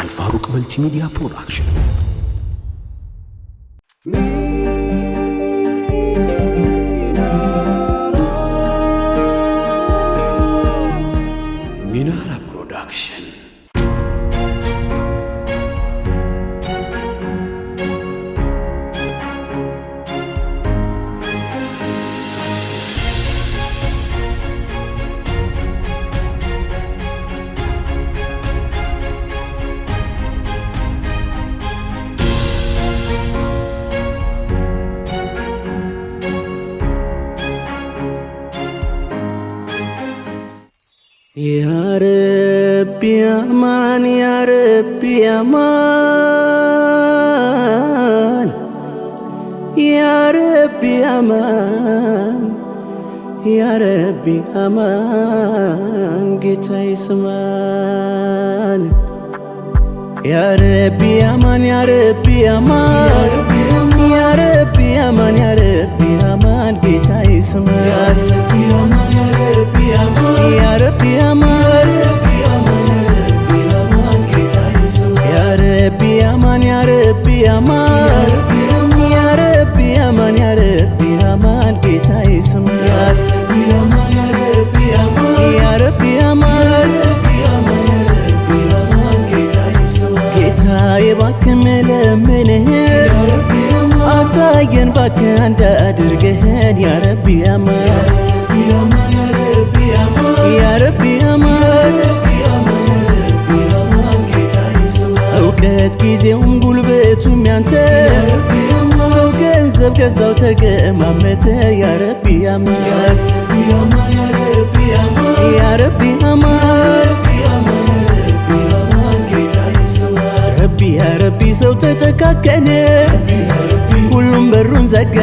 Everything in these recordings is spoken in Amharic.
አልፋሩቅ መልቲሚዲያ ፕሮዳክሽን ሚናራ ፕሮዳክሽን يا ربي أمان يا ربي أمان يا ربي أمان يا ربي أمان جيتاي سمان يا ربي أمان يا ربي أمان يا ربي أمان يا ربي أمان جيتاي سمان يا ربي أمان يا ربي أمان يا ربي أمان يا ربي أمان يا ربي أمان يا ربي أمان جيتاي سمان يا ربي أمان يا ربي أمان جيتاي باك ملمنه أساين باك عند أدرجهن يا ربي أمان يا ربي أمان أوقات ጊዜውም ጉልበቱም ያንተ ሰው ገንዘብ ገዛው ተገማመተ ያ ረቢ አማን ያ ረቢ አማን ረቢ ያ ረቢ ሰው ተጨካከነ ሁሉም በሩን ዘጋ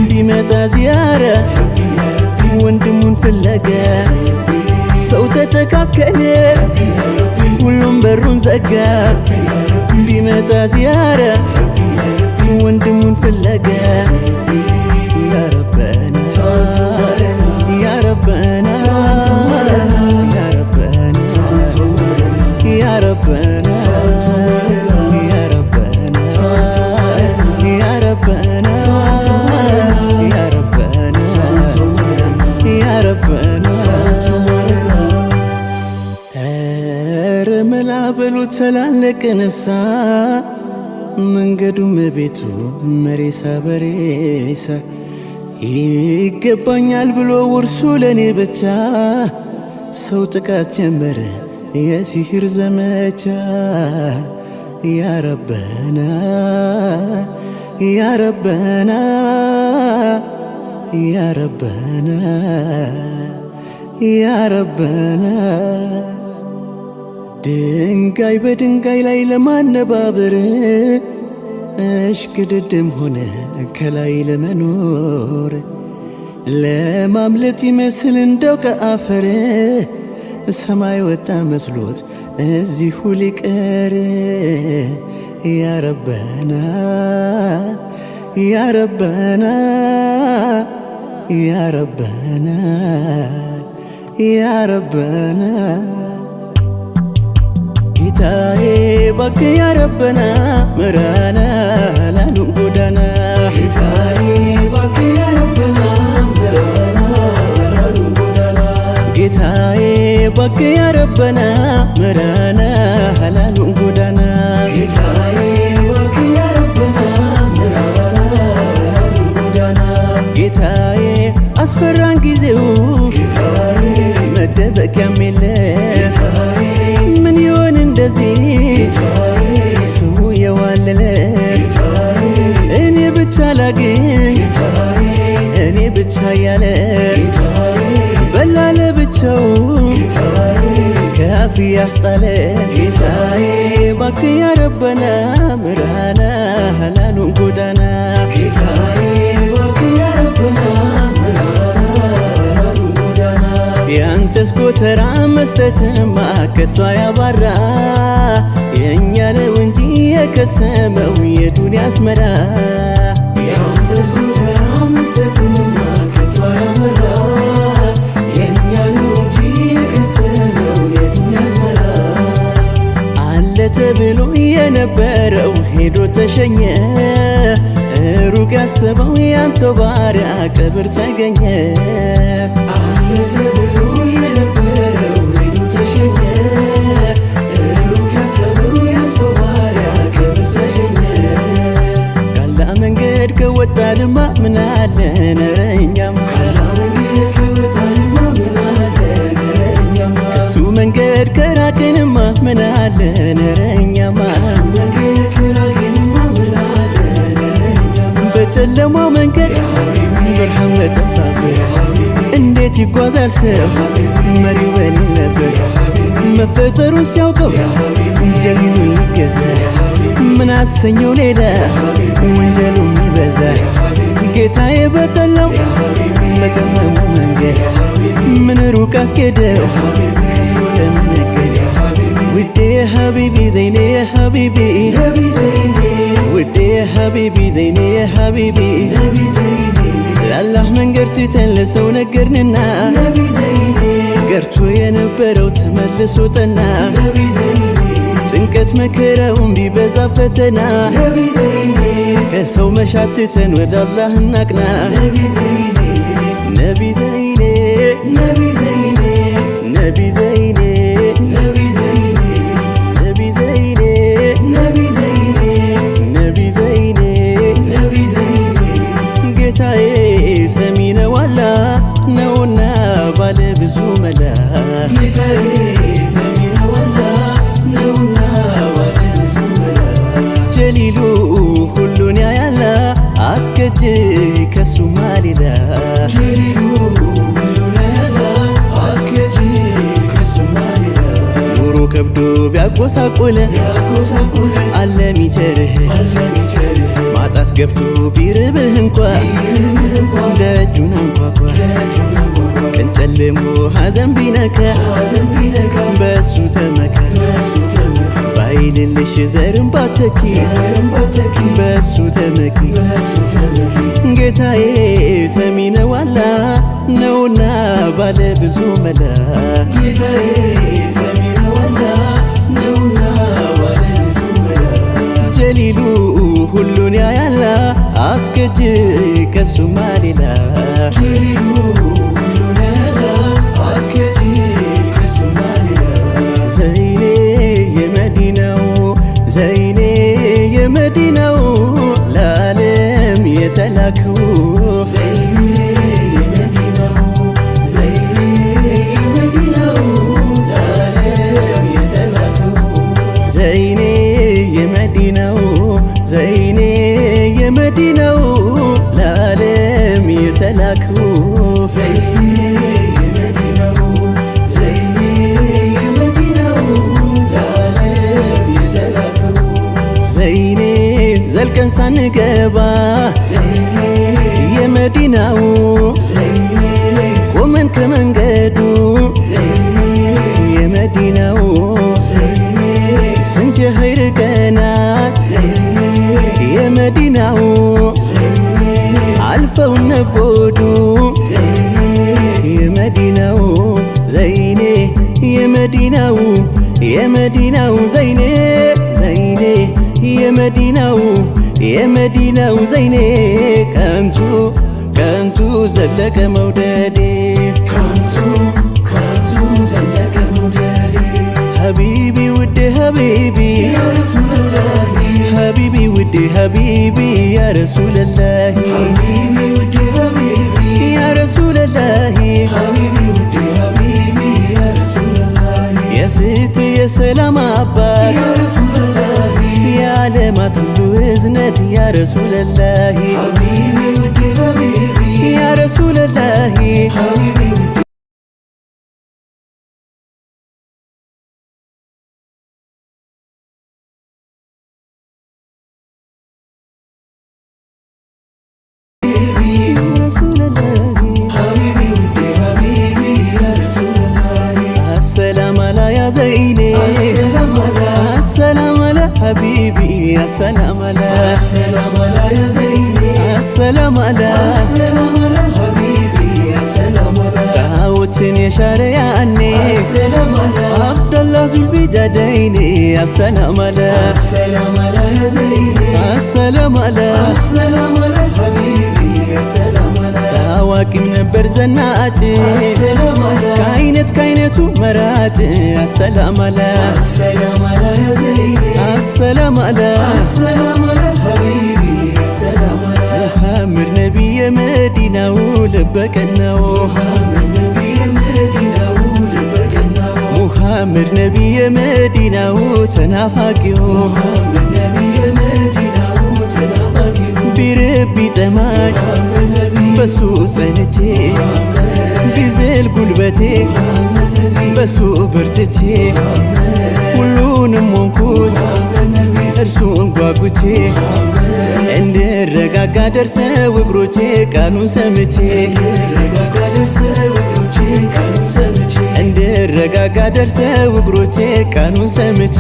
ቢመጣ ዚያራ ወንድሙን ፍለጋ ሰው ተጨካከነ ሁሉም በሩን ዘጋ ቢመጣ ዚያራ ወንድሙን ፍለጋ ያ ረበና ያ ረበና ያ ረበና ያ ረበና ያ ረበና ያ ረበና ያ ረበና ያ ረበና ረመላ በሉት ተላለቅንሳ መንገዱም ቤቱ መሬሳ በሬሳ ይገባኛል ብሎ ውርሱ ለኔ ብቻ ሰው ጥቃት ጀመረ የሲህር ዘመቻ ያ ረበና ያ ረበና ያ ረበና ያ ረበና ድንጋይ በድንጋይ ላይ ለማነባበር እሽቅድድም ሆነ ከላይ ለመኖር ለማምለጥ ይመስል እንደው ከአፈር ሰማይ ወጣ መስሎት እዚሁ ሊቀር ያ ረበና ያ ረበና ያ ረበና ያ ረበና ጌታዬ እባክህ ያ ረበና ምራና ላሉን ጎዳና ጌታዬ እባክህ ያ ረበና ምራና ላሉን ጎዳና ጌታዬ እባክህ ያ ረበና ምራና ላሉን ጎዳና ጌታዬ እባክህ ያ ረበና ምራና ላሉን ጎዳና ጌታዬ አስፈራን ጊዜው ጌታዬ መደበቂያም የለ ምን ይሆን እንደዚህ ስሙ የዋለለ እኔ ብቻ ላግኝ እኔ ብቻ ያለ በላለ ብቻው ከአፍ ያስጣለ ጌታዬ እባክህ ያ ረበና ምራና ላሉን ጎዳና ጌታዬ እባክህ ያ ረበና ያንተስ ጎተራ መስጠትማ ከቶ ያባራ የእኛ ነው እንጂ የከሰመው የዱንያ አስመራ ያንተስ ጎተራ መስጠትማ ከቶ ሄዶ ተሸኘ ሩቅ ያሰበው ያንተው ባሪያ ቀብር ተገኘ አለ ተብሎ የነበረው ሄዶ ተሸኘ ሩቅ ያሰበው ያንተው ባሪያ ቀብር ተገኘ ካላ መንገድ ከወጣንማ ምን አለን ኧረ እኛማ ከሱ መንገድ ከራቅንማ ምን አለን ኧረ እኛማ በጨለማው መንገድ ብርሃን ለጠፋበት እንዴት ይጓዛል ሰው መሪው በኔ ነበር መፈጠሩን ሲያውቀው ጀሊሉን ሊገዛ ምን አሰኘው ሌላ ወንጀሉ የሚበዛ ጌታዬ በጠላው በጠመሙ መንገድ ምን ሩቅ አስኬደው ከሱ ለመነገድ ውዴ ሀቢቢ ዘይኔ ሀቢቢ ውዴ ሀቢቢ ዘይኔ ሀቢቢ ለአላህ መንገድ ትተን ለሰው ነገርንና ገርቶ የነበረው ተመልሶ ጠና ጭንቀት መከራውን ቢበዛ ፈተና ከሰው መሻት ትተን ወደ አላህ እናቅና ነቢ ዘይኔ ነቢ ዘይኔ ነቢ ዘይኔ ነቢ ዘይኔ ነቢ ዘይኔ ነቢ ዘይኔ ነቢ ዘይኔ ነቢ ዘይኔ ጌታዬ ሰሚ ነው አላህ ነውና ባለ ብዙ መላ ጌታዬ ሰሚ ነው አላህ ነውና ባለ ብዙ መላ ጀሊሉ ሁሉን ያያላ አትከጅ ከሱ ማሊላ ጀሊሉ ሁሉን ያያላ አትከጅ ከሱ ማሊላ ኑሮ ከብዶ ቢያጎሳቆለ አለ ሚቸርህ ማጣት ገብቶ ቢርብህ እንኳ ደጁን አንኳኳ ቀን ጨልሞ ሐዘን ቢነካ በሱ ተመካ ባይልልሽ ዘርን ባተኪ በሱ ተመኪ ጌታዬ ሰሚ ነው አላህ ነውና ባለ ብዙ መላ ጌታዬ ሰሚ ነው አላህ ነውና ባለ ብዙ መላ ጀሊሉ ሁሉን ያያላ አትከጅ ከሱ ማሊላ ጀሊሉ ሁሉን ያያላ አትከጅ ከሱ ማሊላ ዘይኔ የመዲናው ዘይኔ የመዲናው ለዓለም የተላከው ዘይኔ የመዲናው ዘይኔ የመዲናው ለዓለም የተላከው ዘይኔ የመዲናው ዘይኔ የመዲናው ለዓለም የተላከው ዘይኔ የመዲናው ዘይኔ የመዲናው ለዓለም የተላከው ዘይኔ ዘልቀን ሳንገባ ዘይኔ የመዲናው ዘይኔ ቆመን ከመንገዱ ዘይኔ የመዲናው ዘይኔ ስንት የኸይር ቀናት የመዲናው አልፈው ነጎዱ የመዲናው ዘይኔ የመዲናው የመዲናው ዘይኔ ዘይኔ የመዲናው የመዲናው ዘይኔ ከንቱ ከንቱ ዘለቀ መውደዴ ከንቱ ከንቱ ዘለቀ መውደዴ ሀቢቢ ውዴ ሀቢቢ ያ ረሱለላህ ሀቢቢ ውዴ ሀቢቢ ያ ረሱለላህ ሀቢቢ ውዴ ሀቢቢ ያ ረሱለላህ ሀቢቢ ውዴ ሀቢቢ ያ ረሱለላህ የፍትህ የሰላም አባት ያ ረሱለላህ የዓለማት ሁሉ እዝነት ያ ረሱለላህ ሀቢቢ ውዴ ሀቢቢ ያ ረሱለላህ ሀቢቢ حبيبي السلام على السلام على يا زيني السلام على السلام على حبيبي السلام على تعاوتني يا شارعني السلام على عبد الله ذو البداية يا ديني السلام على السلام على يا زيني السلام على السلام على حبيبي السلام على ታዋቂም ነበር ዘናጭ السلام على ከአይነቱ መራጭ السلام على السلام على يا زيني السلام على السلام على حبيبي السلام على محمد نبي مدينة ولبكناو محمد نبي مدينة ولبكنا محمد نبي مدينة وتنافقيو محمد نبي مدينة وتنافقي بربي تماج محمد نبي በሱ ጸንቼ ቢዝል ጉልበቴ በሱ በርትቼ ሁሉንም ሆንኩት እርሱን ጓጉቼ እንድረጋጋ ደርሰው እግሮቼ ቃሉን ሰምቼ እንድረጋጋ ደርሰው እግሮቼ ቃሉን ሰምቼ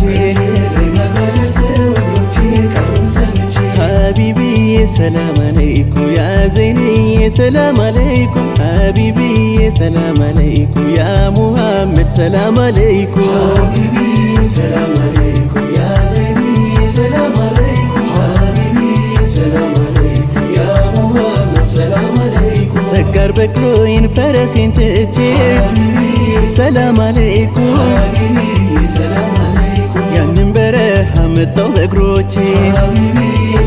حبيبي سلام عليكم يا زيني سلام عليكم حبيبي سلام عليكم يا محمد سلام عليكم حبيبي سلام عليكم يا زيني سلام عليكم حبيبي سلام عليكم يا محمد سلام عليكم سكر بكلوين فرسين تأتي سلام عليكم حبيبي سلام عليكم ያንን በረሃ መጣው በእግሮቼ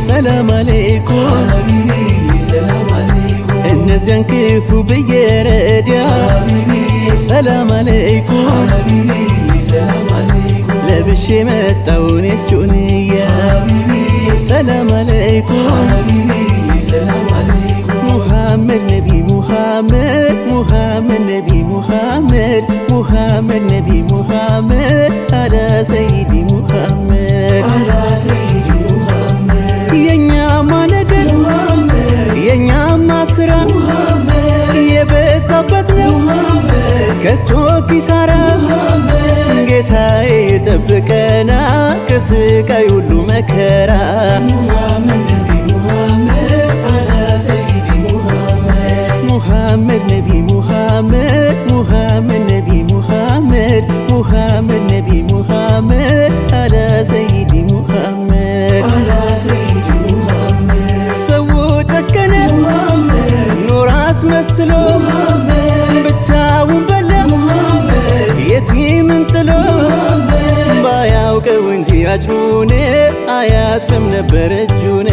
ሰላም አለይኩም حبيبي سلام عليكم እነዚያን ክፉ ብየረዲያ ሰላም አለይኩም حبيبي سلام عليكم ለብሼ መጣው እኔስ ጩንያ ሰላም አለይኩም حبيبي سلام عليكم محمد نبي محمد محمد نبي محمد محمد نبي محمد على سيدي محمد على سيدي محمد የኛማ ነገር محمد የኛማ ስራ محمد የበዛበት ነው ከቶ ኪሳራ ጌታዬ የጠብቀና ከስቃይ ሁሉ መከራ محمد نبي محمد على سيدي محمد محمد نبي محمد محمد نبي محمد محمد نبي محمد على سيدي محمد على سيدي محمد ሰው ጨከነ محمد ኑር አስመስሎ ብቻውን በላ የቲምን ጥሎ ባያውቀው እንጂ አጅሩን አያጥፍም ነበር እጁን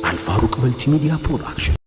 Al Faruq Multimedia Production.